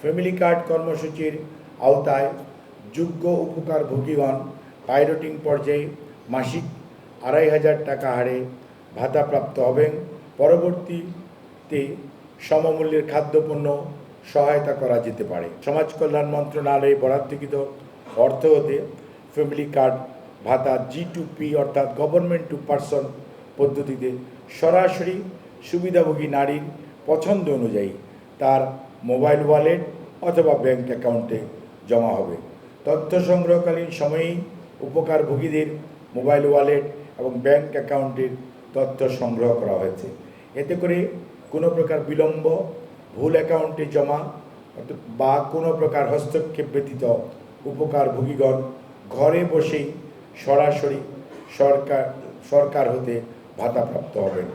Family card কর্মসূচির আওতায় যোগ্য উপকারভোগীগণ পাইলটিং পর্যায়ে মাসিক ২৫০০ টাকা হারে ভাতাপ্রাপ্ত হবেন। পরবর্তীতে সমমূল্যের খাদ্যপণ্য সহায়তা করা যেতে পারে। সমাজ কল্যাণ মন্ত্রণালয়ে বরাদ্দকৃত অর্থ হতে ফ্যামিলি কার্ড ভাতা G2P অর্থাৎ গভর্নমেন্ট টু পারসন পদ্ধতিতে সরাসরি সুবিধাভোগী নারীর পছন্দ অনুযায়ী তার মোবাইল ওয়ালেট অথবা ব্যাংক অ্যাকাউন্টে জমা হবে। তথ্য সংগ্রহকালীন সময়েই উপকারভোগীদের মোবাইল ওয়ালেট এবং ব্যাংক অ্যাকাউন্টের তথ্য সংগ্রহ করা হয়েছে। এতে করে কোনো প্রকার বিলম্ব, ভুল অ্যাকাউন্টে জমা বা কোনো প্রকার হস্তক্ষেপ ব্যতীত উপকারভোগীগণ ঘরে বসেই সরাসরি সরকার হতে ভাতাপ্রাপ্ত হবেন।